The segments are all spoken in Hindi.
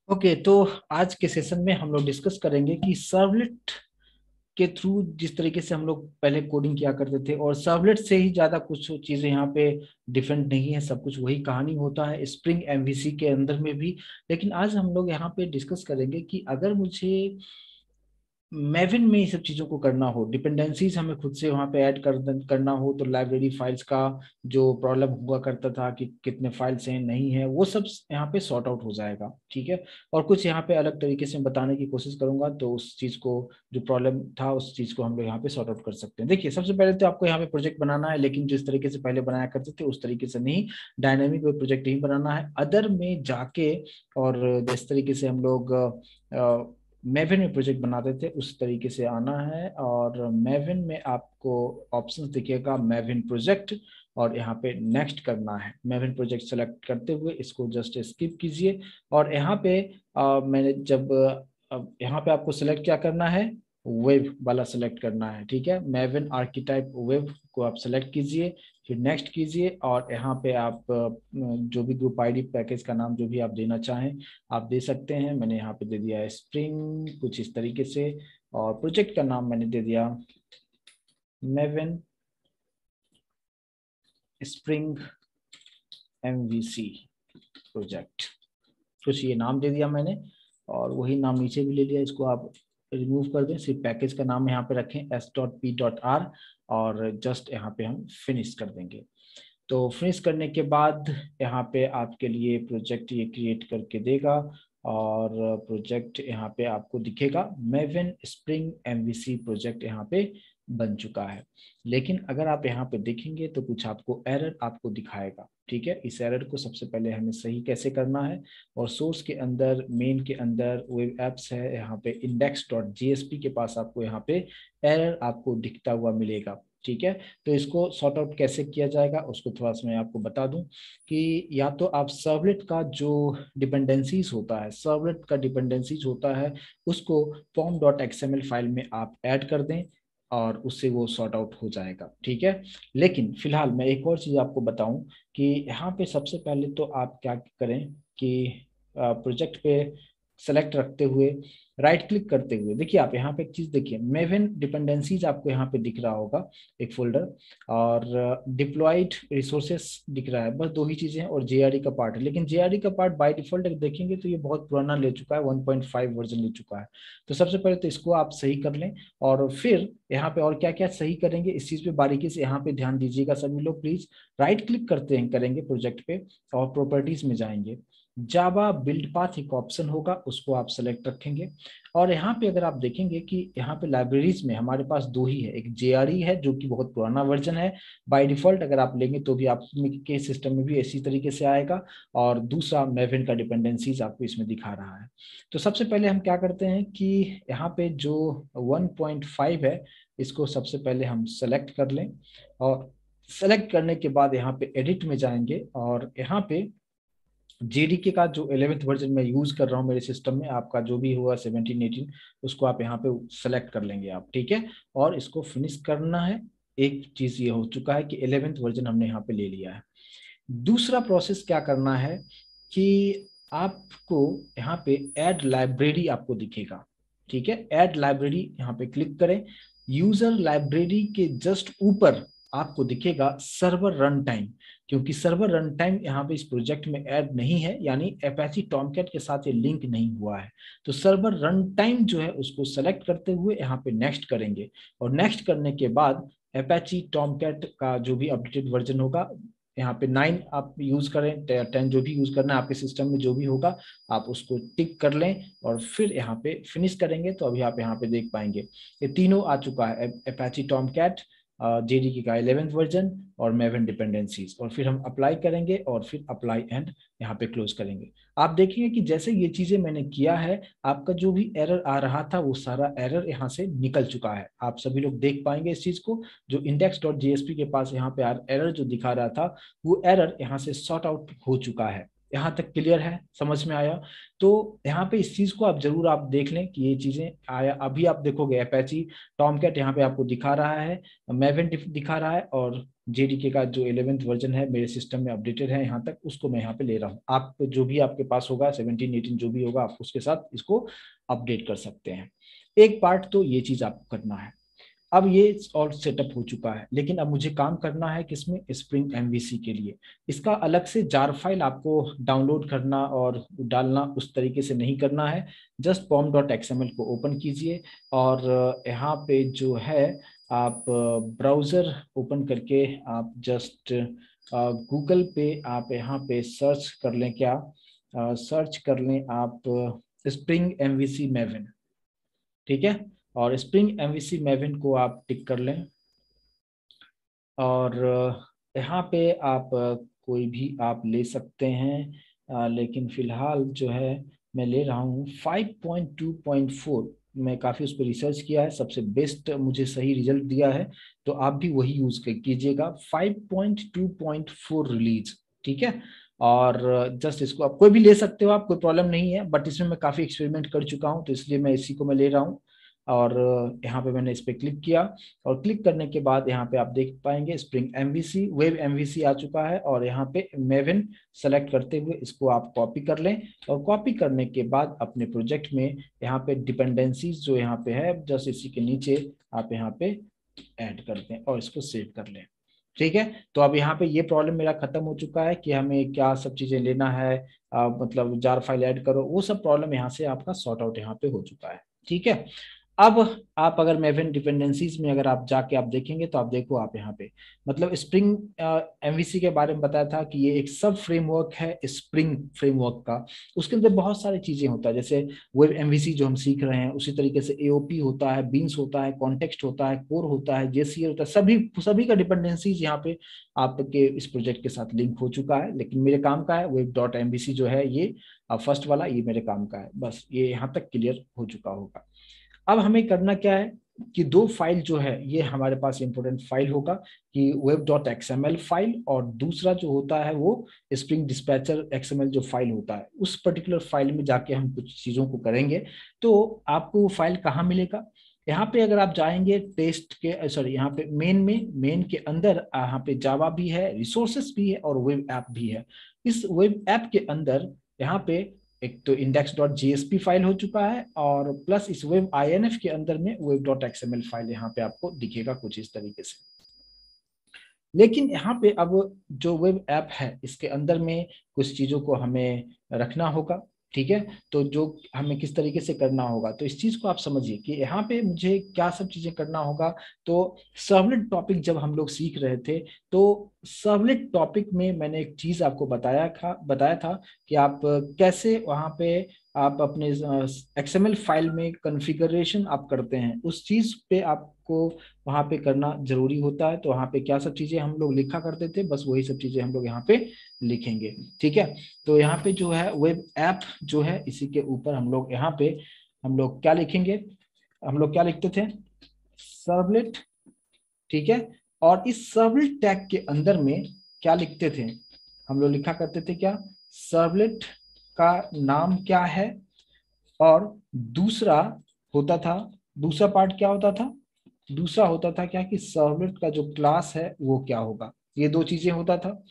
ओके, तो आज के सेशन में हम लोग डिस्कस करेंगे कि सर्वलेट के थ्रू जिस तरीके से हम लोग पहले कोडिंग किया करते थे, और सर्वलेट से ही ज्यादा कुछ चीजें यहाँ पे डिफरेंट नहीं है, सब कुछ वही कहानी होता है स्प्रिंग एमवीसी के अंदर में भी। लेकिन आज हम लोग यहाँ पे डिस्कस करेंगे कि अगर मुझे मैविन में ये सब चीजों को करना हो, डिपेंडेंसीज हमें खुद से वहां पे ऐड करना हो, तो लाइब्रेरी फाइल्स का जो प्रॉब्लम हुआ करता था कि कितने फाइल्स हैं नहीं है, वो सब यहाँ पे सॉर्ट आउट हो जाएगा। ठीक है। और कुछ यहाँ पे अलग तरीके से बताने की कोशिश करूंगा, तो उस चीज को, जो प्रॉब्लम था उस चीज को हम लोग यहाँ पे सॉर्ट आउट कर सकते हैं। देखिए, सबसे पहले तो आपको यहाँ पे प्रोजेक्ट बनाना है, लेकिन जिस तरीके से पहले बनाया करते थे उस तरीके से नहीं, डायनेमिक वेब प्रोजेक्ट ही बनाना है अदर में जाके। और जिस तरीके से हम लोग मैविन में प्रोजेक्ट बनाते थे उस तरीके से आना है। और मैविन में आपको ऑप्शंस दिखेगा, मैविन प्रोजेक्ट, और यहाँ पे नेक्स्ट करना है। मैविन प्रोजेक्ट सेलेक्ट करते हुए इसको जस्ट स्किप कीजिए। और यहाँ पे मैंने जब यहाँ पे आपको सेलेक्ट क्या करना है, वेब वाला सेलेक्ट करना है। ठीक है, मैविन आर्किटाइप वेब को आप सेलेक्ट कीजिए, फिर नेक्स्ट कीजिए। और यहाँ पे आप जो भी ग्रुप आईडी पैकेज का नाम जो भी आप देना चाहें आप दे सकते हैं। मैंने यहाँ पे दे दिया है स्प्रिंग, कुछ इस तरीके से। और प्रोजेक्ट का नाम मैंने दे दिया मेविन स्प्रिंग एमवीसी प्रोजेक्ट, कुछ ये नाम दे दिया मैंने। और वही नाम नीचे भी ले लिया, इसको आप रिमूव कर दें, सिर्फ पैकेज का नाम यहाँ पे रखें s.p.r। और जस्ट यहाँ पे हम फिनिश कर देंगे। तो फिनिश करने के बाद यहाँ पे आपके लिए प्रोजेक्ट ये क्रिएट करके देगा। और प्रोजेक्ट यहाँ पे आपको दिखेगा, मेविन स्प्रिंग एमवीसी प्रोजेक्ट यहाँ पे बन चुका है। लेकिन अगर आप यहाँ पे देखेंगे तो कुछ आपको एरर आपको दिखाएगा। ठीक है, इस एरर को सबसे पहले हमें सही कैसे करना है। और सोर्स के अंदर, मेन के अंदर वेब एप्स है, यहाँ पे index.jsp के पास आपको यहाँ पे एरर आपको दिखता हुआ मिलेगा। ठीक है, तो इसको सॉर्ट आउट कैसे किया जाएगा उसको थोड़ा सा मैं आपको बता दूं कि या तो आप सर्वलेट का जो डिपेंडेंसीज होता है, सर्वलेट का डिपेंडेंसीज होता है, उसको form.xml फाइल में आप ऐड कर दें और उससे वो सॉर्ट आउट हो जाएगा। ठीक है, लेकिन फिलहाल मैं एक और चीज आपको बताऊं कि यहाँ पे सबसे पहले तो आप क्या करें कि प्रोजेक्ट पे सेलेक्ट रखते हुए, राइट क्लिक करते हुए, देखिए आप यहाँ पे एक चीज देखिए, मेविन डिपेंडेंसीज आपको यहाँ पे दिख रहा होगा एक फोल्डर, और डिप्लॉयड रिसोर्सेस दिख रहा है। बस दो ही चीजें हैं, और जेआरडी का पार्ट है। लेकिन जेआरडी का पार्ट बाय डिफॉल्ट देखेंगे तो ये बहुत पुराना ले चुका है, 1.5 वर्जन ले चुका है। तो सबसे पहले तो इसको आप सही कर लें। और फिर यहाँ पे और क्या क्या सही करेंगे इस चीज पे बारीकी से यहाँ पे ध्यान दीजिएगा सभी लोग प्लीज। राइट क्लिक करते हैं, करेंगे प्रोजेक्ट पे, और प्रॉपर्टीज में जाएंगे। जावा बिल्ड पाथ एक ऑप्शन होगा, उसको आप सेलेक्ट रखेंगे। और यहाँ पे अगर आप देखेंगे कि यहाँ पे लाइब्रेरीज में हमारे पास दो ही है, एक जेआरई है जो कि बहुत पुराना वर्जन है बाय डिफॉल्ट, अगर आप लेंगे तो भी आप के सिस्टम में भी इसी तरीके से आएगा। और दूसरा मेविन का डिपेंडेंसीज आपको इसमें दिखा रहा है। तो सबसे पहले हम क्या करते हैं कि यहाँ पे जो 1.5 है इसको सबसे पहले हम सेलेक्ट कर लें। और सेलेक्ट करने के बाद यहाँ पे एडिट में जाएंगे, और यहाँ पे जेडीके का जो 11th वर्जन में यूज कर रहा हूँ मेरे सिस्टम में, आपका जो भी हुआ 17 18 उसको आप यहाँ पे सेलेक्ट कर लेंगे आप। ठीक है, और इसको फिनिश करना है। एक चीज ये हो चुका है कि 11th वर्जन हमने यहाँ पे ले लिया है। दूसरा प्रोसेस क्या करना है कि आपको यहाँ पे ऐड लाइब्रेरी आपको दिखेगा। ठीक है, ऐड लाइब्रेरी यहाँ पे क्लिक करें। यूजर लाइब्रेरी के जस्ट ऊपर आपको दिखेगा सर्वर रन टाइम, क्योंकि सर्वर रन टाइम यहाँ पे इस प्रोजेक्ट में ऐड नहीं है, यानी अपैची टॉमकैट के साथ ये लिंक नहीं हुआ है। तो सर्वर रन टाइम जो है उसको सेलेक्ट करते हुए यहाँ पे नेक्स्ट करेंगे। और नेक्स्ट करने के बाद अपैची टॉमकैट का जो भी अपडेटेड वर्जन होगा, यहाँ पे 9 आप यूज करें, 10 जो भी यूज करना है आपके सिस्टम में जो भी होगा आप उसको टिक कर लें। और फिर यहाँ पे फिनिश करेंगे तो अभी आप यहाँ पे देख पाएंगे ये तीनों आ चुका है, अपैची टॉमकैट, जेडीके का 11th वर्जन और मेविन डिपेंडेंसीज। और फिर हम अप्लाई करेंगे और फिर अप्लाई एंड यहाँ पे क्लोज करेंगे। आप देखेंगे कि जैसे ये चीजें मैंने किया है, आपका जो भी एरर आ रहा था वो सारा एरर यहाँ से निकल चुका है। आप सभी लोग देख पाएंगे इस चीज को, जो index.jsp के पास यहाँ पे एरर जो दिखा रहा था वो एरर यहाँ से सॉर्ट आउट हो चुका है। यहाँ तक क्लियर है, समझ में आया? तो यहाँ पे इस चीज को आप जरूर आप देख लें कि ये चीजें आया। अभी आप देखोगे अपैची टॉमकैट यहाँ पे आपको दिखा रहा है, मैवेन दिखा रहा है, और जेडीके का जो 11th वर्जन है मेरे सिस्टम में अपडेटेड है यहाँ तक, उसको मैं यहाँ पे ले रहा हूँ। आप जो भी आपके पास होगा 17 18 जो भी होगा आप उसके साथ इसको अपडेट कर सकते हैं। एक पार्ट तो ये चीज आपको करना है। अब ये और सेटअप हो चुका है, लेकिन अब मुझे काम करना है किसमें, स्प्रिंग एमवीसी के लिए। इसका अलग से जार फाइल आपको डाउनलोड करना और डालना उस तरीके से नहीं करना है। जस्ट pom.xml को ओपन कीजिए और यहाँ पे जो है आप ब्राउजर ओपन करके आप जस्ट गूगल पे आप यहाँ पे सर्च कर लें, क्या सर्च कर लें आप, स्प्रिंग एमवीसी मैविन, ठीक है। और स्प्रिंग एमवीसी मैविन को आप टिक कर लें और यहाँ पे आप कोई भी आप ले सकते हैं, लेकिन फिलहाल जो है मैं ले रहा हूँ 5.2.4। मैं काफ़ी उस पर रिसर्च किया है, सबसे बेस्ट मुझे सही रिजल्ट दिया है, तो आप भी वही यूज़ कीजिएगा 5.2.4 रिलीज, ठीक है। और जस्ट इसको आप कोई भी ले सकते हो, आप कोई प्रॉब्लम नहीं है, बट इसमें मैं काफ़ी एक्सपेरिमेंट कर चुका हूँ तो इसलिए मैं इसी को मैं ले रहा हूँ। और यहाँ पे मैंने इस पर क्लिक किया और क्लिक करने के बाद यहाँ पे आप देख पाएंगे स्प्रिंग एमवीसी वेब एमवीसी आ चुका है, और यहाँ पे मेविन सेलेक्ट करते हुए इसको आप कॉपी कर लें। और कॉपी करने के बाद अपने प्रोजेक्ट में यहाँ पे डिपेंडेंसीज जो यहाँ पे है जस्ट इसी के नीचे आप यहाँ पे ऐड कर दें और इसको सेव कर लें, ठीक है। तो अब यहाँ पे ये प्रॉब्लम मेरा खत्म हो चुका है कि हमें क्या सब चीजें लेना है, मतलब जार फाइल ऐड करो, वो सब प्रॉब्लम यहाँ से आपका सॉर्ट आउट यहाँ पे हो चुका है, ठीक है। अब आप अगर मेविन डिपेंडेंसीज में अगर आप जाके आप देखेंगे तो आप देखो आप यहाँ पे मतलब स्प्रिंग एमवीसी के बारे में बताया था कि ये एक सब फ्रेमवर्क है स्प्रिंग फ्रेमवर्क का। उसके अंदर बहुत सारी चीजें होता है, जैसे वेब एमवीसी जो हम सीख रहे हैं उसी तरीके से एओपी होता है, बीन्स होता है, कॉन्टेक्स्ट होता है, कोर होता है, जेसीए होता है, सभी सभी का डिपेंडेंसीज यहाँ पे आपके इस प्रोजेक्ट के साथ लिंक हो चुका है। लेकिन मेरे काम का है वेब डॉट एमवीसी जो है ये फर्स्ट वाला, ये मेरे काम का है, बस ये यहाँ तक क्लियर हो चुका होगा। अब हमें करना क्या है कि दो फाइल जो है ये हमारे पास इंपॉर्टेंट फाइल होगा कि वेब डॉट एक्सएमएल फाइल, और दूसरा जो होता है वो स्प्रिंग डिस्पैचर एक्सएमएल जो फाइल होता है, उस पर्टिकुलर फाइल में जाके हम कुछ चीजों को करेंगे। तो आपको वो फाइल कहाँ मिलेगा, यहाँ पे अगर आप जाएंगे टेस्ट के सॉरी यहाँ पे मेन के अंदर यहाँ पे जावा भी है, रिसोर्सेस भी है और वेब ऐप भी है। इस वेब ऐप के अंदर यहाँ पे एक तो index.jsp फाइल हो चुका है, और प्लस इस वेब INF के अंदर में web.xml फाइल यहाँ पे आपको दिखेगा कुछ इस तरीके से। लेकिन यहाँ पे अब जो वेब ऐप है इसके अंदर में कुछ चीजों को हमें रखना होगा, ठीक है। तो जो हमें किस तरीके से करना होगा, तो इस चीज को आप समझिए कि यहाँ पे मुझे क्या सब चीजें करना होगा। तो सर्वलेट टॉपिक जब हम लोग सीख रहे थे तो सर्वलेट टॉपिक में मैंने एक चीज आपको बताया था कि आप कैसे वहां पे आप अपने XML फाइल में कॉन्फ़िगरेशन आप करते हैं, उस चीज पे आपको वहां पे करना जरूरी होता है। तो वहां पे क्या सब चीजें हम लोग लिखा करते थे, बस वही सब चीजें हम लोग यहाँ पे लिखेंगे, ठीक है। तो यहाँ पे जो है वेब ऐप जो है इसी के ऊपर हम लोग यहाँ पे हम लोग क्या लिखेंगे, हम लोग क्या लिखते थे, सर्वलेट, ठीक है। और इस सर्वलेट टैग के अंदर में क्या लिखते थे, हम लोग लिखा करते थे क्या, सर्वलेट का नाम क्या है, और दूसरा होता था, दूसरा पार्ट क्या होता था, दूसरा होता था क्या कि सर्वलेट का जो क्लास है वो क्या होगा। ये दो चीजें होता था।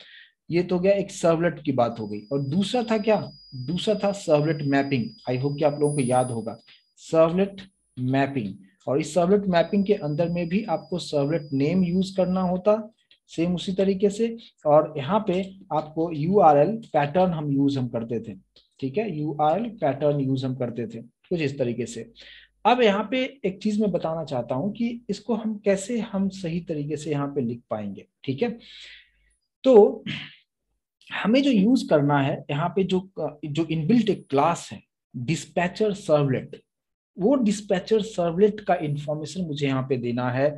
ये तो गया एक सर्वलेट की बात हो गई, और दूसरा था क्या, दूसरा था सर्वलेट मैपिंग। आई होप कि आप लोगों को याद होगा सर्वलेट मैपिंग। और इस सर्वलेट मैपिंग के अंदर में भी आपको सर्वलेट नेम यूज करना होता सेम उसी तरीके से। और यहाँ पे आपको URL पैटर्न हम करते थे, ठीक है, URL पैटर्न यूज हम करते थे कुछ इस तरीके से। अब यहाँ पे एक चीज मैं बताना चाहता हूँ कि इसको हम कैसे हम सही तरीके से यहाँ पे लिख पाएंगे, ठीक है। तो हमें जो यूज करना है यहाँ पे जो जो इनबिल्ट एक क्लास है डिस्पैचर सर्वलेट, वो डिस्पैचर सर्वलेट का इंफॉर्मेशन मुझे यहाँ पे देना है।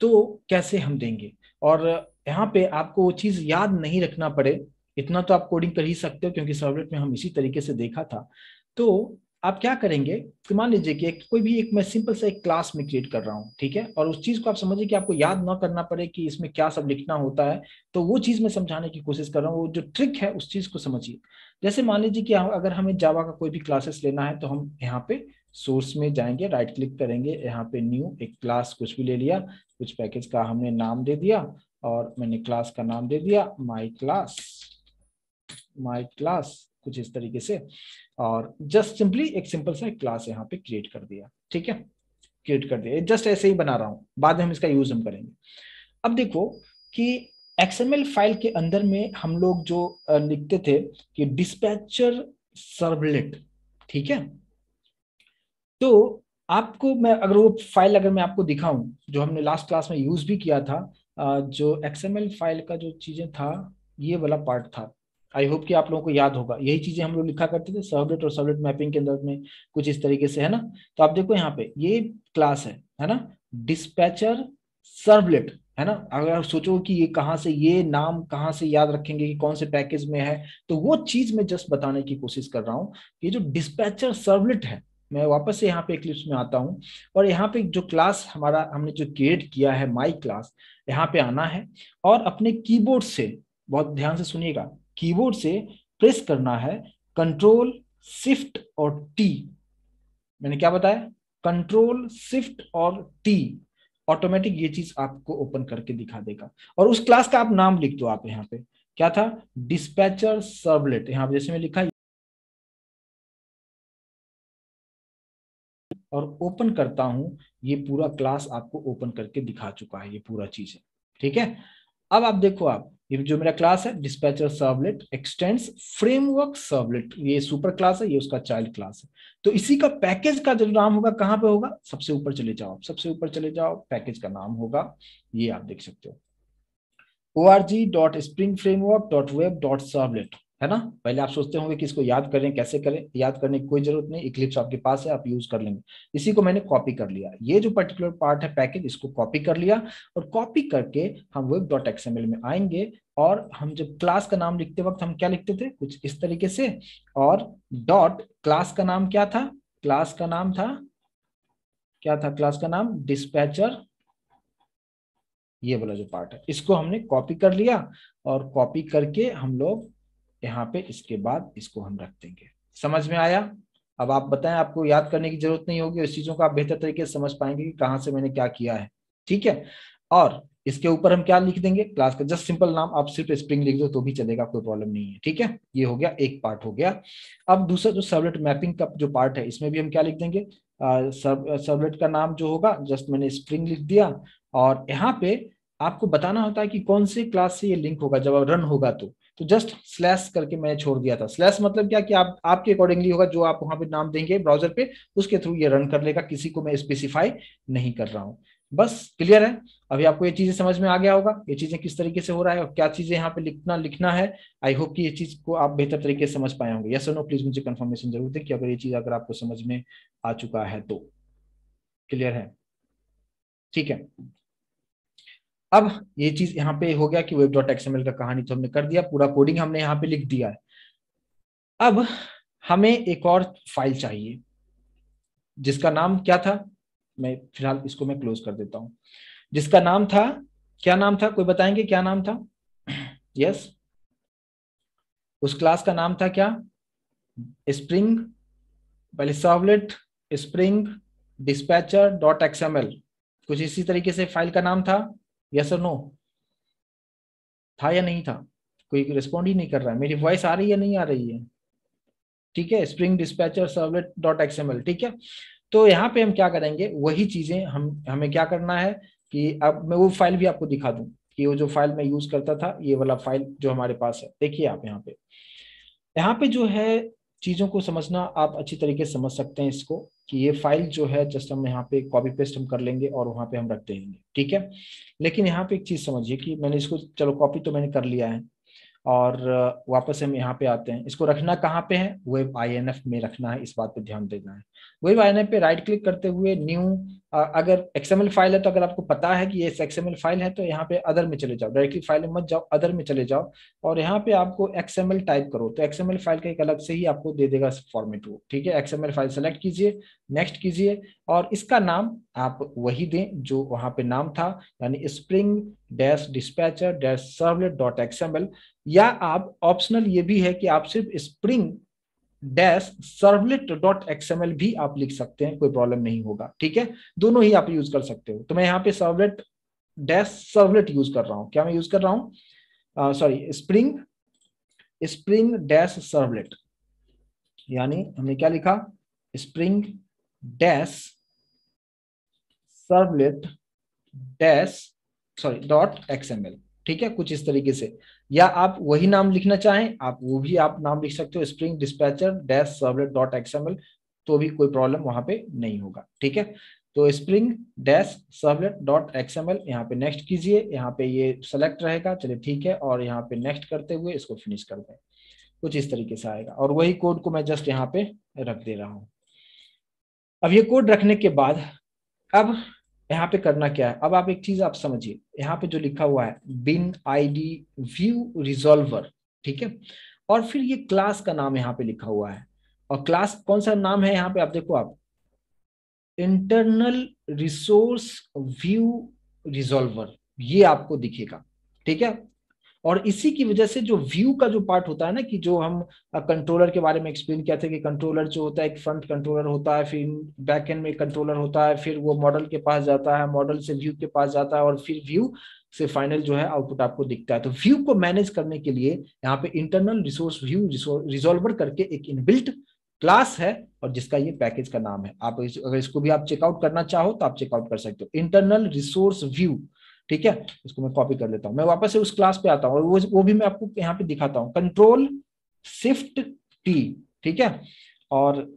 तो कैसे हम देंगे, और यहाँ पे आपको वो चीज याद नहीं रखना पड़े, इतना तो आप कोडिंग कर ही सकते हो क्योंकि सर्वलेट में हम इसी तरीके से देखा था। तो आप क्या करेंगे कि मान लीजिए कि कोई भी एक मैं सिंपल सा एक क्लास में क्रिएट कर रहा हूँ, ठीक है, और उस चीज को आप समझिए कि आपको याद ना करना पड़े कि इसमें क्या सब लिखना होता है, तो वो चीज मैं समझाने की कोशिश कर रहा हूँ। वो जो ट्रिक है उस चीज को समझिए। जैसे मान लीजिए कि अगर हमें जावा का कोई भी क्लासेस लेना है तो हम यहाँ पे सोर्स में जाएंगे, राइट क्लिक करेंगे, यहाँ पे न्यू एक क्लास कुछ भी ले लिया, कुछ पैकेज का हमने नाम दे दिया, और मैंने क्लास का नाम दे दिया माई क्लास कुछ इस तरीके से, और जस्ट सिंपली एक सिंपल सा क्लास यहाँ पे क्रिएट कर दिया। ठीक है, क्रिएट कर दिया, जस्ट ऐसे ही बना रहा हूँ, बाद में हम इसका यूज हम करेंगे। अब देखो कि XML फाइल के अंदर में हम लोग जो लिखते थे कि डिस्पैचर सर्वलेट, ठीक है, तो आपको मैं अगर वो फाइल अगर मैं आपको दिखाऊं जो हमने लास्ट क्लास में यूज भी किया था, जो XML फाइल का जो चीजें था, ये वाला पार्ट था। आई होप कि आप लोगों को याद होगा, यही चीजें हम लोग लिखा करते थे सर्वलेट और सर्वलेट मैपिंग के अंदर में, कुछ इस तरीके से, है ना। तो आप देखो यहाँ पे ये क्लास है ना, डिस्पैचर सर्वलेट, है ना। अगर आप सोचो कि ये कहाँ से, ये नाम कहाँ से याद रखेंगे कि कौन से पैकेज में है, तो वो चीज मैं जस्ट बताने की कोशिश कर रहा हूँ। ये जो डिस्पैचर सर्वलेट है, मैं वापस से यहाँ पे इक्लिप्स में आता हूँ, और यहाँ पे जो क्लास हमारा हमने जो क्रिएट किया है माई क्लास, यहाँ पे आना है, और अपने कीबोर्ड से, बहुत ध्यान से सुनिएगा, कीबोर्ड से प्रेस करना है कंट्रोल शिफ्ट और टी। मैंने क्या बताया, कंट्रोल शिफ्ट और टी, ऑटोमेटिक ये चीज आपको ओपन करके दिखा देगा। और उस क्लास का आप नाम लिख दो, आप यहाँ पे क्या था, डिस्पैचर सर्वलेट, यहाँ पे जैसे मैं लिखा, और ओपन करता हूं, ये पूरा क्लास आपको ओपन करके दिखा चुका है, ये पूरा चीज है। ठीक है, अब आप देखो, आप ये जो मेरा क्लास है dispatcher servlet x tends framework servlet, ये सुपर क्लास है, ये उसका चाइल्ड क्लास है। तो इसी का पैकेज का जो नाम होगा कहाँ पे होगा, सबसे ऊपर चले जाओ, सबसे ऊपर चले जाओ, पैकेज का नाम होगा, ये आप देख सकते हो, org.springframework.web.servlet, है ना। पहले आप सोचते होंगे कि इसको याद करें, कैसे करें, याद करने की कोई जरूरत नहीं, इक्लिप्स आपके पास है, आप यूज कर लेंगे। इसी को मैंने कॉपी कर लिया, ये जो पर्टिकुलर पार्ट है पैकेज, इसको कॉपी कर लिया, और कॉपी करके हम web.xml में आएंगे, और हम जब क्लास का नाम लिखते वक्त हम क्या लिखते थे, कुछ इस तरीके से, और डॉट क्लास का नाम क्या था, क्लास का नाम था, क्या था क्लास का नाम, डिस्पैचर, ये वाला जो पार्ट है इसको हमने कॉपी कर लिया, और कॉपी करके हम लोग यहाँ पे इसके बाद इसको हम रख देंगे। समझ में आया। अब आप बताएं, आपको याद करने की जरूरत नहीं होगी, इस चीजों को आप बेहतर तरीके से समझ पाएंगे कि कहाँ से मैंने क्या किया है। ठीक है, और इसके ऊपर हम क्या लिख देंगे, क्लास का जस्ट सिंपल नाम, आप सिर्फ स्प्रिंग लिख दो तो भी चलेगा, कोई प्रॉब्लम नहीं है। ठीक है, ये हो गया, एक पार्ट हो गया। अब दूसरा जो सर्वलेट मैपिंग का जो पार्ट है, इसमें भी हम क्या लिख देंगे, सर्वलेट का नाम जो होगा, जस्ट मैंने स्प्रिंग लिख दिया, और यहाँ पे आपको बताना होता है कि कौन से क्लास से ये लिंक होगा जब रन होगा, तो जस्ट स्लैश करके मैंने छोड़ दिया था। स्लैश मतलब क्या कि आप आपके अकॉर्डिंगली होगा, जो आप वहां पे नाम देंगे ब्राउजर पे, उसके थ्रू ये रन कर लेगा, किसी को मैं स्पेसिफाई नहीं कर रहा हूँ। बस क्लियर है। अभी आपको ये चीजें समझ में आ गया होगा, ये चीजें किस तरीके से हो रहा है और क्या चीजें यहाँ पे लिखना है। आई होप कि ये चीज को आप बेहतर तरीके से समझ पाए होंगे। यस और नो प्लीज मुझे कंफर्मेशन जरूर दें कि अगर ये चीज अगर आपको समझ में आ चुका है तो। क्लियर है, ठीक है। अब ये चीज यहाँ पे हो गया कि web.xml का कहानी तो हमने कर दिया, पूरा कोडिंग हमने यहाँ पे लिख दिया है। अब हमें एक और फाइल चाहिए जिसका नाम क्या था, मैं फिलहाल इसको मैं क्लोज कर देता हूं, जिसका नाम था, क्या नाम था, कोई बताएंगे क्या नाम था। यस, उस क्लास का नाम था क्या, स्प्रिंग, पहले servlet spring dispatcher dot XML, कुछ इसी तरीके से फाइल का नाम था। यस और नो, था या नहीं था, कोई रिस्पॉन्ड ही नहीं कर रहा है, मेरी वॉइस आ रही है या नहीं आ रही है। ठीक है, spring dispatcher servlet dot XML, ठीक है। तो यहाँ पे हम क्या करेंगे, वही चीजें हमें क्या करना है कि अब मैं वो फाइल भी आपको दिखा दूं कि वो जो फाइल मैं यूज करता था, ये वाला फाइल जो हमारे पास है, देखिए आप यहाँ पे जो है चीजों को समझना, आप अच्छी तरीके से समझ सकते हैं इसको, कि ये फाइल जो है जस्ट हम यहाँ पे कॉपी पेस्ट हम कर लेंगे और वहां पे हम रख देंगे। ठीक है, लेकिन यहाँ पे एक चीज समझिए कि मैंने इसको, चलो कॉपी तो मैंने कर लिया है, और वापस हम यहाँ पे आते हैं। इसको रखना कहाँ पे है, वेब INF में रखना है, इस बात पे ध्यान देना है। वेब INF पे राइट क्लिक करते हुए न्यू, अगर XML फाइल है तो अगर आपको पता है कि ये XML फाइल है तो यहाँ पे अदर में चले जाओ, डायरेक्टली फाइल में मत जाओ, अदर में चले जाओ और यहाँ पे आपको XML टाइप करो तो XML फाइल का एक अलग से ही आपको दे देगा फॉर्मेट वो, ठीक है। XML फाइल सेलेक्ट कीजिए, नेक्स्ट कीजिए और इसका नाम आप वही दें जो वहां पे नाम था, यानी spring dash dispatcher dash servlet dot XML, या आप ऑप्शनल ये भी है कि आप सिर्फ spring dash servlet dot XML भी आप लिख सकते हैं, कोई प्रॉब्लम नहीं होगा, ठीक है। दोनों ही आप यूज कर सकते हो। तो मैं यहाँ पे सर्वलेट डैश सर्वलेट यूज कर रहा हूँ। क्या मैं यूज कर रहा हूँ, सॉरी, स्प्रिंग डैश सर्वलेट, यानी हमने क्या लिखा, spring dash servlet dash sorry dot XML, ठीक है, कुछ इस तरीके से। या आप वही नाम लिखना चाहें आप वो भी आप नाम लिख सकते हो, spring dispatcher dash servlet dot XML, तो भी कोई प्रॉब्लम वहां पे नहीं होगा, ठीक है। तो spring dash servlet dot XML, यहाँ पे नेक्स्ट कीजिए, यहाँ पे ये सेलेक्ट रहेगा, चलिए ठीक है, और यहाँ पे नेक्स्ट करते हुए इसको फिनिश कर दें, कुछ इस तरीके से आएगा। और वही कोड को मैं जस्ट यहाँ पे रख दे रहा हूँ। अब ये कोड रखने के बाद अब यहाँ पे करना क्या है, अब आप एक चीज आप समझिए, यहाँ पे जो लिखा हुआ है bin id view resolver, ठीक है, और फिर ये क्लास का नाम यहाँ पे लिखा हुआ है, और क्लास कौन सा नाम है यहाँ पे आप देखो, आप इंटरनल रिसोर्स व्यू रिजॉल्वर, ये आपको दिखेगा, ठीक है। और इसी की वजह से जो व्यू का जो पार्ट होता है ना, कि जो हम कंट्रोलर के बारे में एक्सप्लेन किया था कि कंट्रोलर जो होता है एक फ्रंट कंट्रोलर होता है, फिर बैक एंड में कंट्रोलर होता है, फिर वो मॉडल के पास जाता है, मॉडल से व्यू के पास जाता है, और फिर व्यू से फाइनल जो है आउटपुट आपको दिखता है। तो व्यू को मैनेज करने के लिए यहाँ पे इंटरनल रिसोर्स व्यू रिजॉल्वर करके एक इनबिल्ट क्लास है, और जिसका ये पैकेज का नाम है। आप अगर इसको भी आप चेकआउट करना चाहो तो आप चेकआउट कर सकते हो, इंटरनल रिसोर्स व्यू, ठीक है। इसको मैं कॉपी कर लेता हूं, मैं वापस से उस क्लास पे आता हूं, और वो भी मैं आपको यहाँ पे दिखाता हूं, कंट्रोल शिफ्ट टी, ठीक है। और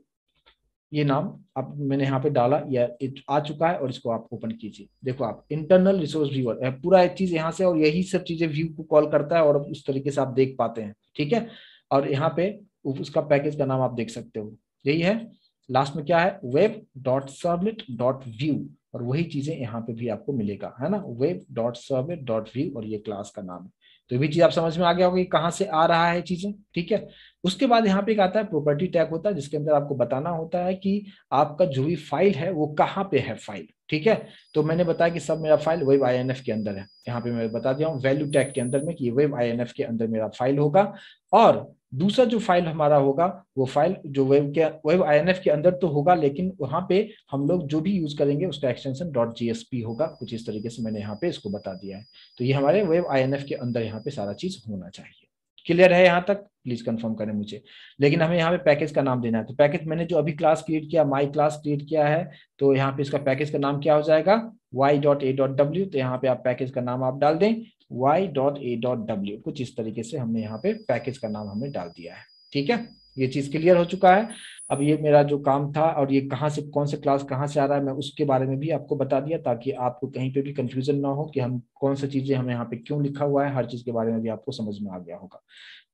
ये नाम अब मैंने यहाँ पे डाला, या आ चुका है, और इसको आप ओपन कीजिए, देखो आप इंटरनल रिसोर्स व्यूअर पूरा एक चीज यहाँ से, और यही सब चीजें व्यू को कॉल करता है, और उस तरीके से आप देख पाते हैं, ठीक है। और यहाँ पे उसका पैकेज का नाम आप देख सकते हो, यही है। लास्ट में क्या है, web dot servlet dot view, और वही चीजें यहाँ पे भी आपको मिलेगा, है ना, web dot servlet dot view, और ये क्लास का नाम है। तो ये भी चीज आप समझ में आ गया होगा कि कहाँ से आ रहा है चीजें, ठीक है। उसके बाद यहाँ पे एक आता है प्रॉपर्टी टैग होता है, जिसके अंदर आपको बताना होता है कि आपका जो भी फाइल है वो कहाँ पे है फाइल, ठीक है। तो मैंने बताया कि सब मेरा फाइल वेब INF के अंदर है, यहाँ पे मैं बता दिया हूँ वैल्यू टैग के अंदर में कि वेब INF के अंदर मेरा फाइल होगा। और दूसरा जो फाइल हमारा होगा वो फाइल जो वेब INF के अंदर तो होगा, लेकिन वहां पे हम लोग जो भी यूज करेंगे उसका एक्सटेंशन .jsp होगा, कुछ इस तरीके से मैंने यहाँ पे इसको बता दिया है। तो ये हमारे वेब INF के अंदर यहाँ पे सारा चीज होना चाहिए। क्लियर है यहाँ तक, प्लीज कंफर्म करें मुझे। लेकिन हमें यहाँ पे पैकेज का नाम देना है, तो पैकेज मैंने जो अभी क्लास क्रिएट किया, माई क्लास क्रिएट किया है, तो यहाँ पे इसका पैकेज का नाम क्या हो जाएगा, y.a.w, तो यहाँ पे आप पैकेज का नाम आप डाल दें y.a.w, कुछ इस तरीके से हमने यहाँ पे पैकेज का नाम हमने डाल दिया है, ठीक है। ये चीज क्लियर हो चुका है। अब ये मेरा जो काम था, और ये कहाँ से कौन से क्लास कहाँ से आ रहा है, मैं उसके बारे में भी आपको बता दिया, ताकि आपको कहीं पे भी कंफ्यूजन ना हो कि हम कौन सी चीजें हमें यहाँ पे क्यों लिखा हुआ है, हर चीज के बारे में भी आपको समझ में आ गया होगा।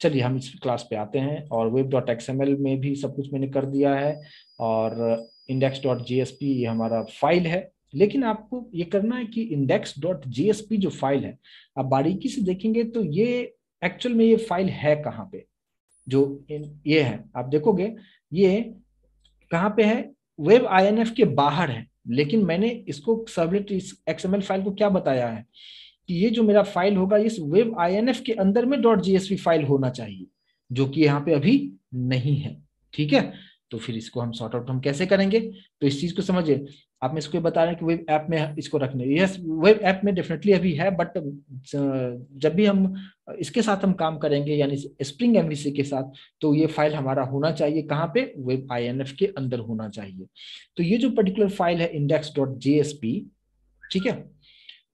चलिए हम इस क्लास पे आते हैं, और web.xml में भी सब कुछ मैंने कर दिया है, और index.jsp ये हमारा फाइल है। लेकिन आपको ये करना है कि index.jsp जो फाइल है, आप बारीकी से देखेंगे तो ये एक्चुअल में ये फाइल है कहाँ पे, जो ये है आप देखोगे ये कहाँ पे है, वेब INF के बाहर है। लेकिन मैंने इसको सर्वलेट XML फाइल को क्या बताया है कि ये जो मेरा फाइल होगा इस वेब INF के अंदर में .jsp फाइल होना चाहिए, जो कि यहाँ पे अभी नहीं है, ठीक है। तो फिर इसको हम सॉर्ट आउट हम कैसे करेंगे, तो इस चीज को समझिए। आप मैं इसको बता रहे हैं कि वेब ऐप में इसको रखने, यस वेब ऐप में डेफिनेटली अभी है, बट जब भी हम इसके साथ हम काम करेंगे, यानी स्प्रिंग MVC के साथ, तो ये फाइल हमारा होना चाहिए कहाँ पे, वेब INF के अंदर होना चाहिए। तो ये जो पर्टिकुलर फाइल है index.jsp, ठीक है,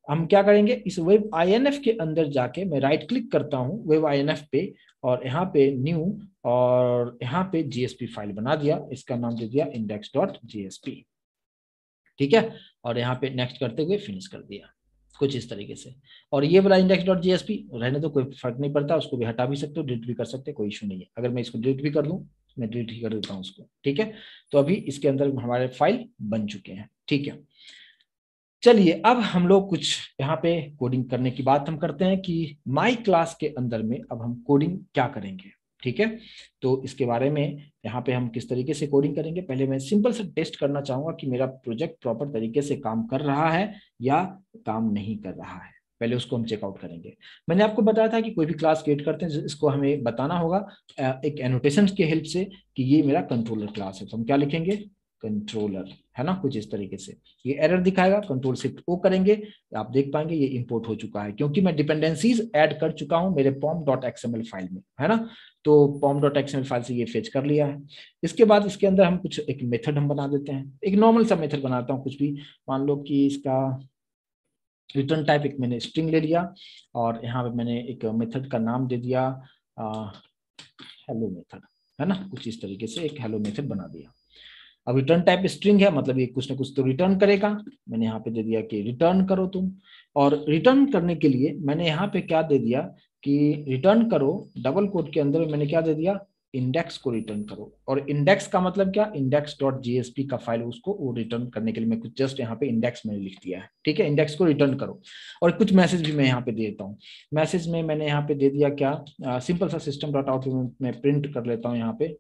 हम क्या करेंगे, इस वेब INF के अंदर जाके मैं राइट क्लिक करता हूं वेब INF पे, और यहाँ पे न्यू, और यहाँ पे JSP फाइल बना दिया, इसका नाम दे दिया index.jsp, ठीक है। और यहाँ पे नेक्स्ट करते हुए फिनिश कर दिया। कुछ इस तरीके से। और ये वाला इंडेक्स डॉट जेएसपी रहने तो कोई फर्क नहीं पड़ता, उसको भी हटा भी सकते हो, डिलीट भी कर सकते हो, कोई इशू नहीं है। अगर मैं इसको डिलीट भी कर लूँ, मैं डिलीट ही कर देता हूँ उसको, ठीक है। तो अभी इसके अंदर हमारे फाइल बन चुके हैं, ठीक है। चलिए अब हम लोग कुछ यहाँ पे कोडिंग करने की बात हम करते हैं कि माई क्लास के अंदर में अब हम कोडिंग क्या करेंगे, ठीक है। तो इसके बारे में यहाँ पे हम किस तरीके से कोडिंग करेंगे, पहले मैं सिंपल से टेस्ट करना चाहूंगा कि मेरा प्रोजेक्ट प्रॉपर तरीके से काम कर रहा है या काम नहीं कर रहा है। पहले उसको हम चेकआउट करेंगे। मैंने आपको बताया था कि कोई भी क्लास क्रिएट करते हैं इसको हमें बताना होगा एक एनोटेशन के हेल्प से कि ये मेरा कंट्रोलर क्लास है। तो हम क्या लिखेंगे, कंट्रोलर, है ना, कुछ इस तरीके से। ये एरर दिखाएगा, कंट्रोल शिफ्ट ओ करेंगे, आप देख पाएंगे ये इंपोर्ट हो चुका है क्योंकि मैं डिपेंडेंसीज ऐड कर चुका हूं मेरे pom.xml फाइल में, है ना। तो pom.xml फाइल से ये फेच कर लिया है। इसके बाद इसके अंदर हम कुछ एक मेथड हम बना देते हैं, एक नॉर्मल सा मेथड बनाता हूँ कुछ भी। मान लो कि इसका रिटर्न टाइप एक मैंने स्ट्रिंग ले लिया और यहाँ पे मैंने एक मेथड का नाम दे दिया हेलो मेथड, है ना, कुछ इस तरीके से एक हेलो मेथड बना दिया। अब रिटर्न टाइप स्ट्रिंग है, मतलब ये कुछ ना कुछ तो रिटर्न करेगा। मैंने यहाँ पे दे दिया कि रिटर्न करो तुम। और रिटर्न करने के लिए मैंने यहाँ पे क्या दे दिया कि रिटर्न करो, डबल कोट के अंदर मैंने क्या दे दिया, इंडेक्स को रिटर्न करो। और इंडेक्स का मतलब क्या, इंडेक्स डॉट जेएसपी का फाइल, उसको वो रिटर्न करने के लिए मैं कुछ जस्ट यहाँ पे इंडेक्स मैंने लिख दिया है, ठीक है। इंडेक्स को रिटर्न करो। और कुछ मैसेज भी मैं यहाँ पे देता हूँ। मैसेज में मैंने यहाँ पे दे दिया क्या, सिंपल सा सिस्टम डॉट आउट में प्रिंट कर लेता हूँ। यहाँ पे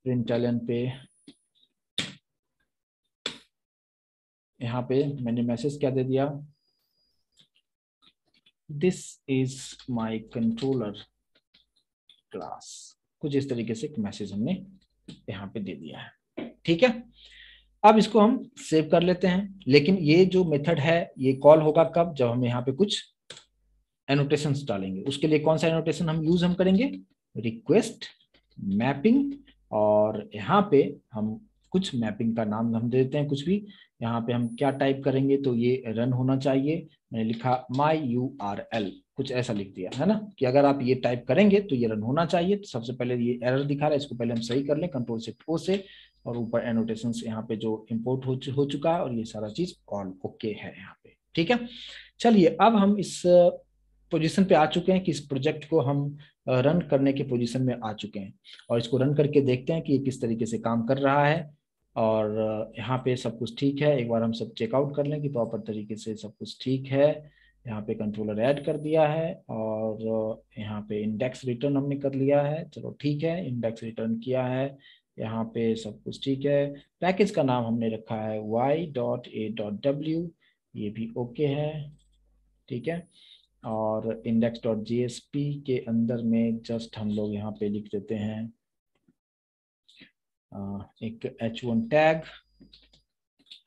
प्रिंट पे यहाँ पे मैंने मैसेज क्या दे दिया, this is my controller class, कुछ इस तरीके से एक मैसेज हमने यहाँ पे दे दिया है, ठीक है। अब इसको हम सेव कर लेते हैं। लेकिन ये जो मेथड है ये कॉल होगा कब, जब हम यहाँ पे कुछ एनोटेशंस डालेंगे। उसके लिए कौन सा एनोटेशन हम करेंगे, रिक्वेस्ट मैपिंग। और यहाँ पे हम कुछ मैपिंग का नाम हम दे देते हैं कुछ भी। यहाँ पे हम क्या टाइप करेंगे, तो ये रन होना चाहिए। मैंने लिखा माई URL, कुछ ऐसा लिख दिया, है ना, कि अगर आप ये टाइप करेंगे तो ये रन होना चाहिए। तो सबसे पहले ये एरर दिखा रहा है, इसको पहले हम सही कर लें कंट्रोल शिफ्ट ओ से। और ऊपर एनोटेशंस यहाँ पे जो इम्पोर्ट हो चुका है और ये सारा चीज ऑल ओके है यहाँ पे, ठीक है। चलिए अब हम इस पोजीशन पे आ चुके हैं कि इस प्रोजेक्ट को हम रन करने के पोजीशन में आ चुके हैं। और इसको रन करके देखते हैं कि ये किस तरीके से काम कर रहा है। और यहाँ पे सब कुछ ठीक है, एक बार हम सब चेकआउट कर लें कि प्रॉपर तरीके से सब कुछ ठीक है। यहाँ पे कंट्रोलर ऐड कर दिया है और यहाँ पे इंडेक्स रिटर्न हमने कर लिया है, चलो ठीक है, इंडेक्स रिटर्न किया है। यहाँ पे सब कुछ ठीक है। पैकेज का नाम हमने रखा है y.a.w, ये भी ओके है, ठीक है। और इंडेक्स डॉट जेएसपी के अंदर में जस्ट हम लोग यहाँ पे लिख देते हैं एक h1 टैग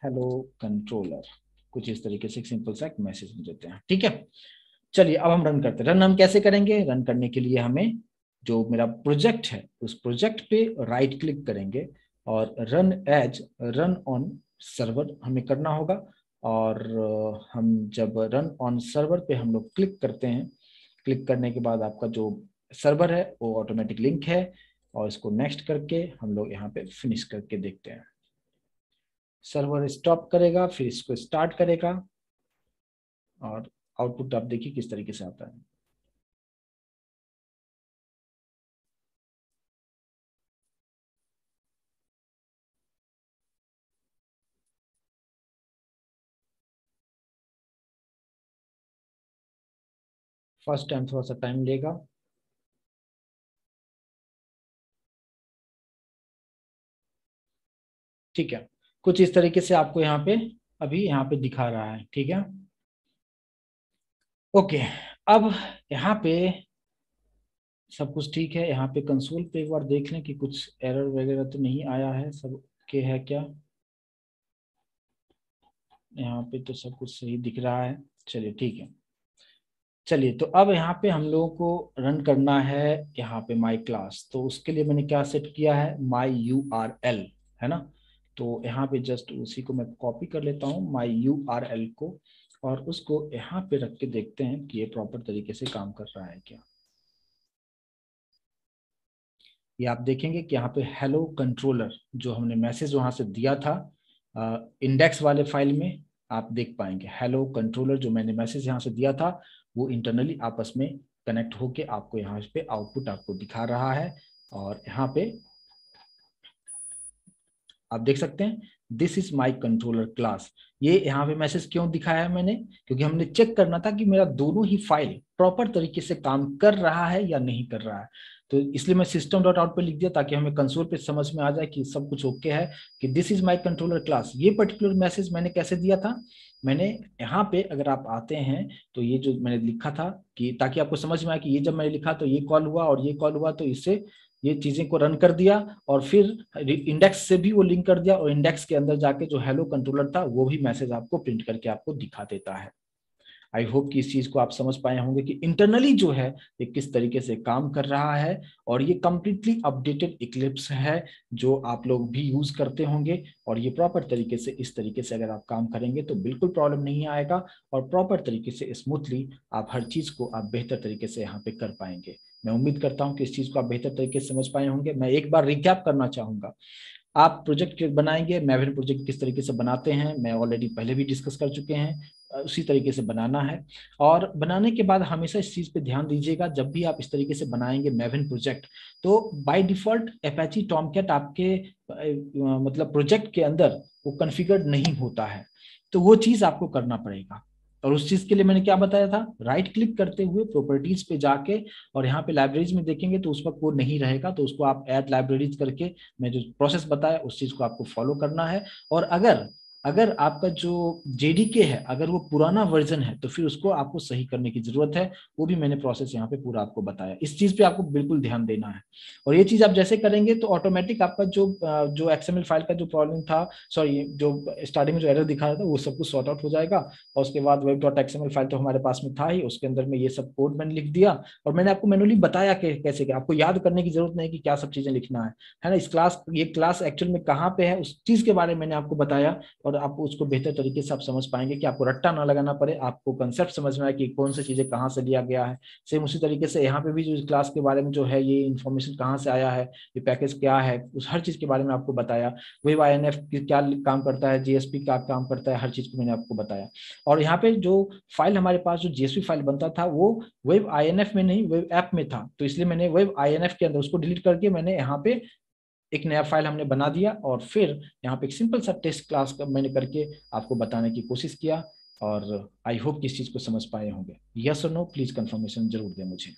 हेलो कंट्रोलर, कुछ इस तरीके से एक सिंपल सा एक मैसेज देते हैं, ठीक है। चलिए अब हम रन करते हैं। रन हम कैसे करेंगे, रन करने के लिए हमें जो मेरा प्रोजेक्ट है उस प्रोजेक्ट पे राइट क्लिक करेंगे और रन ऑन सर्वर हमें करना होगा। और हम जब रन ऑन सर्वर पे हम लोग क्लिक करते हैं, क्लिक करने के बाद आपका जो सर्वर है वो ऑटोमेटिक लिंक है। और इसको नेक्स्ट करके हम लोग यहाँ पे फिनिश करके देखते हैं। सर्वर स्टॉप करेगा, फिर इसको स्टार्ट करेगा और आउटपुट आप देखिए किस तरीके से आता है। फर्स्ट टाइम थोड़ा सा टाइम लेगा। ठीक है, कुछ इस तरीके से आपको यहाँ पे अभी यहाँ पे दिखा रहा है, ठीक है। ओके, अब यहाँ पे सब कुछ ठीक है। यहाँ पे कंसोल पे एक बार देख लें कि कुछ एरर वगैरह तो नहीं आया है, सब ओके है क्या। यहाँ पे तो सब कुछ सही दिख रहा है, चलिए ठीक है। चलिए तो अब यहाँ पे हम लोगों को रन करना है यहाँ पे माई क्लास। तो उसके लिए मैंने क्या सेट किया है, माई URL, है ना। तो यहाँ पे जस्ट उसी को मैं कॉपी कर लेता हूँ माई URL को, और उसको यहाँ पे रख के देखते हैं कि ये प्रॉपर तरीके से काम कर रहा है क्या। ये आप देखेंगे कि यहाँ पे हेलो कंट्रोलर जो हमने मैसेज वहां से दिया था इंडेक्स वाले फाइल में, आप देख पाएंगे हेलो कंट्रोलर जो मैंने मैसेज यहाँ से दिया था वो इंटरनली आपस में कनेक्ट होके आपको यहाँ पे आउटपुट आपको दिखा रहा है। और यहाँ पे आप देख सकते हैं this is my controller class. ये यहाँ पे मैसेज क्यों दिखाया है मैंने, क्योंकि हमने चेक करना था कि मेरा दोनों ही फाइल प्रॉपर तरीके से काम कर रहा है या नहीं कर रहा है। तो इसलिए मैं सिस्टम डॉट आउट पे लिख दिया ताकि हमें कंसोल पे समझ में आ जाए कि सब कुछ ओके है, कि this is my controller class. ये पर्टिकुलर मैसेज मैंने कैसे दिया था, मैंने यहाँ पे अगर आप आते हैं तो ये जो मैंने लिखा था कि ताकि आपको समझ में आए कि ये जब मैंने लिखा तो ये कॉल हुआ और ये कॉल हुआ, तो इससे ये चीजें को रन कर दिया और फिर इंडेक्स से भी वो लिंक कर दिया और इंडेक्स के अंदर जाके जो हेलो कंट्रोलर था वो भी मैसेज आपको प्रिंट करके आपको दिखा देता है। आई होप कि इस चीज को आप समझ पाए होंगे कि इंटरनली जो है ये किस तरीके से काम कर रहा है। और ये कंप्लीटली अपडेटेड इक्लिप्स है जो आप लोग भी यूज करते होंगे, और ये प्रॉपर तरीके से इस तरीके से अगर आप काम करेंगे तो बिल्कुल प्रॉब्लम नहीं आएगा और प्रॉपर तरीके से स्मूथली आप हर चीज को आप बेहतर तरीके से यहाँ पे कर पाएंगे। मैं उम्मीद करता हूँ कि इस चीज को आप बेहतर तरीके से समझ पाए होंगे। मैं एक बार रिकैप करना चाहूंगा। आप प्रोजेक्ट बनाएंगे, मैवन प्रोजेक्ट किस तरीके से बनाते हैं मैं ऑलरेडी पहले भी डिस्कस कर चुके हैं, उसी तरीके से बनाना है। और बनाने के बाद हमेशा इस चीज पे ध्यान दीजिएगा, जब भी आप इस तरीके से बनाएंगे मैवन प्रोजेक्ट तो बाय डिफॉल्ट अपेची टॉमकैट आपके मतलब प्रोजेक्ट के अंदर वो कॉन्फ़िगर्ड नहीं होता है, तो वो चीज आपको करना पड़ेगा। और उस चीज के लिए मैंने क्या बताया था, राइट क्लिक करते हुए प्रॉपर्टीज पे जाके और यहाँ पे लाइब्रेरीज में देखेंगे तो उसका कोड नहीं रहेगा, तो उसको आप ऐड लाइब्रेरीज करके मैं जो प्रोसेस बताया उस चीज को आपको फॉलो करना है। और अगर अगर आपका जो जेडीके है अगर वो पुराना वर्जन है तो फिर उसको आपको सही करने की जरूरत है। वो भी मैंने प्रोसेस यहाँ पे पूरा आपको बताया, इस चीज पे आपको बिल्कुल ध्यान देना है। और ये चीज आप जैसे करेंगे तो ऑटोमेटिक आपका जो एक्सएमएल फाइल का जो प्रॉब्लम था, सॉरी जो स्टार्टिंग में जो एरर दिखा रहा था वो सब कुछ सॉर्ट आउट हो जाएगा। और उसके बाद वेब डॉट एक्सएमएल फाइल तो हमारे पास में था ही, उसके अंदर में ये सब कोड मैंने लिख दिया और मैंने आपको मैनुअली बताया कि कैसे क्या, आपको याद करने की जरूरत नहीं कि क्या सब चीजें लिखना है ना। इस क्लास ये क्लास एक्चुअल में कहाँ पे है उस चीज के बारे में मैंने आपको बताया, और आप उसको बेहतर तरीके से आप समझ पाएंगे कि आपको रट्टा ना लगाना पड़े, आपको कंसेप्ट समझ में आए कि कौन सी चीजें कहाँ से लिया गया है। सेम उसी तरीके से यहाँ पे भी जो इस क्लास के बारे में जो है ये इन्फॉर्मेशन कहाँ से आया है, ये पैकेज क्या है, उस हर चीज के बारे में आपको बताया। वेब आईएनएफ क्या काम करता है, जीएसपी क्या काम करता है, हर चीज को मैंने आपको बताया। और यहाँ पे जो फाइल हमारे पास जो जीएसपी फाइल बनता था वो वेब आईएनएफ में नहीं वेब ऐप में था, तो इसलिए मैंने वेब आईएनएफ के अंदर उसको डिलीट करके मैंने यहाँ पे एक नया फाइल हमने बना दिया और फिर यहाँ पे एक सिंपल सा टेस्ट क्लास का मैंने करके आपको बताने की कोशिश किया। और आई होप कि इस चीज को समझ पाए होंगे। यस और नो प्लीज कंफर्मेशन जरूर दें मुझे।